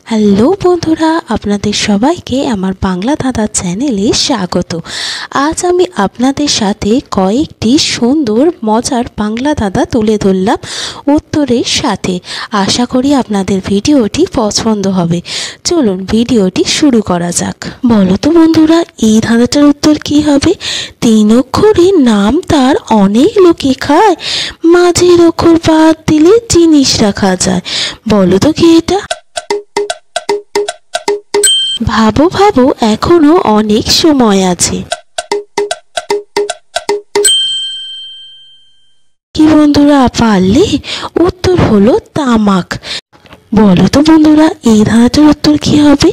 Hello বন্ধুরা, আপনাদের সবাইকে আমার বাংলা ধাঁধা চ্যানেলে স্বাগত। আজ আমি আপনাদের সাথে কয়েকটি সুন্দর মজার বাংলা ধাঁধা তুলে ধরলাম উত্তরের সাথে। আশা করি আপনাদের ভিডিওটি পছন্দ হবে। চলুন ভিডিওটি শুরু করা যাক। বলো তো বন্ধুরা, এই ধাঁধাটার উত্তর কি হবে? 3 অক্ষরের নাম তার, অনেক লোকে খায়, মাঝের অক্ষর বাদ দিলে জিনিস রাখা যায়। বলো তো কি এটা? ভাবো ভাবো, এখনো অনেক সময় আছে। কি বন্ধুরা, পারলে? উত্তর হলো তামাক। বলো তো বন্ধুরা, এই ধাঁধাটার উত্তর কি হবে?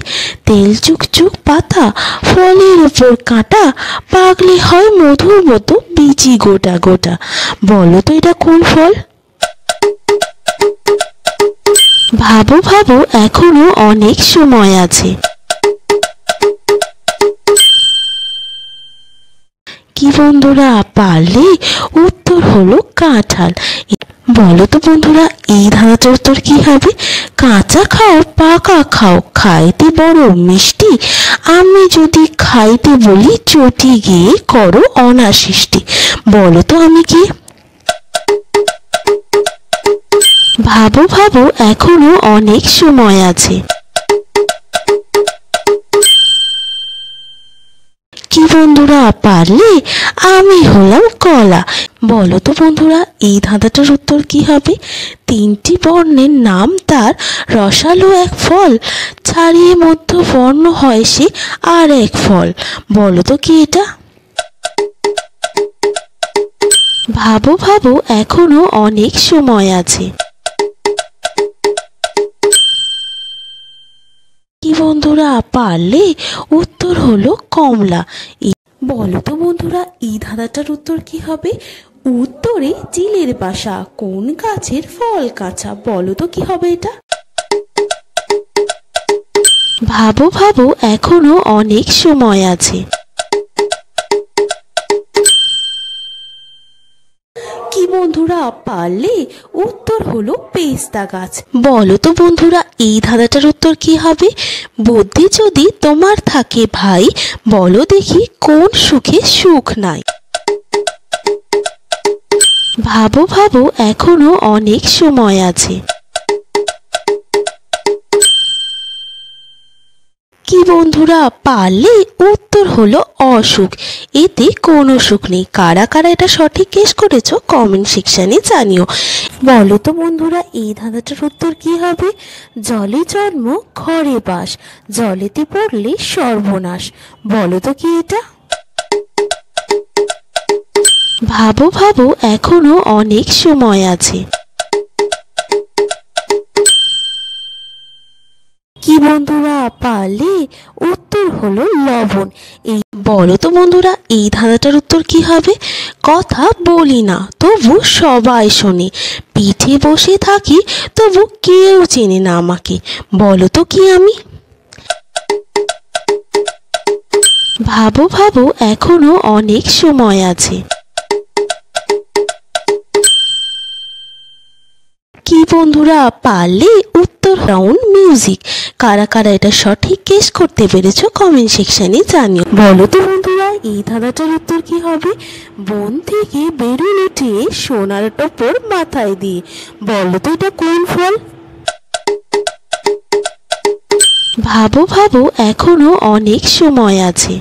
তেল চুকচুক পাতা, ফলের উপর কাঁটা, পাকলে হয় মধুর মতো, বিচি গোটা গোটা। বলো তো এটা কোন ফল? ভাবো ভাবো, এখনো অনেক সময় আছে। কি বন্ধুরা, পারলে? উত্তর হলো কাঁঠাল। বলো তো বন্ধুরা, এই ধাঁধাটার উত্তর কি হবে? কাঁচা খাও পাকা খাও, খাইতে বড় মিষ্টি, আমি যদি খাইতে বলি চটি গিয়ে করো অনাসৃষ্টি। বলো তো আমি কি? ভাবো ভাবো, এখনো অনেক সময় আছে। কি বন্ধুরা, পারলে? আমি হলাম কলা। বলো তো বন্ধুরা, এই ধাঁধাটার উত্তর কি হবে? 3টি বর্ণের নাম তার, রসালো এক ফল, ছাড়িয়ে মধ্য বর্ণ হয় সে আর এক ফল। বলো তো কি এটা? ভাবো ভাবো, এখনো অনেক সময় আছে। কি বন্ধুরা, পারলে? উত্তর হলো কমলা। বলো তো বন্ধুরা, এই ধাঁধাটার উত্তর কি হবে? উত্তরে চিলের বাসা, কোন গাছের ফল কাঁচা। বলো তো কি হবে এটা? ভাবো ভাবো, এখনো অনেক সময় আছে। কি বন্ধুরা, পারলে? উত্তর হলো পেস্তা গাছ। বলো তো বন্ধুরা, এই ধাঁধাটার উত্তর কি হবে? বুদ্ধি যদি তোমার থাকে ভাই, বলো দেখি কোন সুখে সুখ নাই। ভাবো ভাবো, এখনো অনেক সময় আছে। কি বন্ধুরা, পারলে? উত্তর হলো অসুখ। এতে কোনো সুখ নেই। কারা কারা এটা সঠিক গেস করেছো কমেন্ট সেকশনে জানিও। বলো তো বন্ধুরা, এই ধাঁধাটার উত্তর কি হবে? জলে জন্ম ঘরে বাস, জলেতে পড়লে সর্বনাশ। বলো তো কি এটা? ভাবো ভাবো, এখনো অনেক সময় আছে। কি বন্ধুরা, পারলে? উত্তর হলো লবণ। এই বলো তো বন্ধুরা, এই ধাঁধাটার উত্তর কি হবে? কথা বলি না তবু সবাই শোনে, পিঠে বসে থাকি তবু কেউ চেনে না আমাকে। বলো তো কি আমি? ভাবো ভাবো, এখনো অনেক সময় আছে। কি বন্ধুরা, পারলে? উত্তর সাউন্ড মিউজিক। কারা কারা এটা সঠিক গেস করতে পেরেছো কমেন্ট সেকশনে জানিও। বলো তো বন্ধুরা, এই ধাঁধাটার উত্তর কি হবে? বন থেকে বেরুন উঠে, সোনার টোপর মাথায় দিয়ে। বলো তো এটা কোন ফল? ভাবো ভাবো, এখনো অনেক সময় আছে।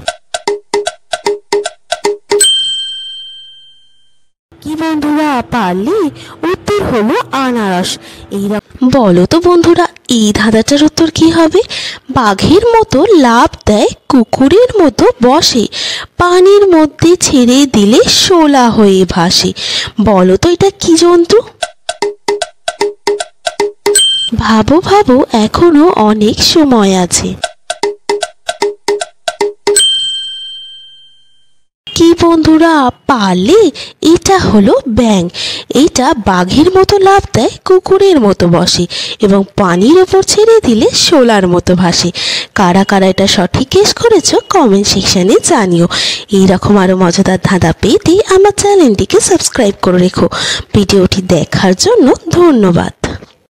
কি বন্ধুরা, পারলে? উত্তর হলো আনারস। বলো তো বন্ধুরা, এই ধাঁধাটার উত্তর কি হবে? বাঘের মতো লাফ দেয়, কুকুরের মতো বসে, পানির মধ্যে ছেড়ে দিলে শোলা হয়ে ভাসে। বলো তো এটা কি জন্তু? ভাবো ভাবো, এখনো অনেক সময় আছে। কি বন্ধুরা, পারলে? এটা হলো ব্যাঙ। এটা বাঘের মতো লাফ দেয়, কুকুরের মতো বসে এবং পানির ওপর ছেড়ে দিলে শোলার মতো ভাসে। কারা কারা এটা সঠিক গেস করেছো কমেন্ট সেকশনে জানিও। এইরকম আরো মজাদার ধাঁধা পেতে আমার চ্যানেলটিকে সাবস্ক্রাইব করে রেখো। ভিডিওটি দেখার জন্য ধন্যবাদ।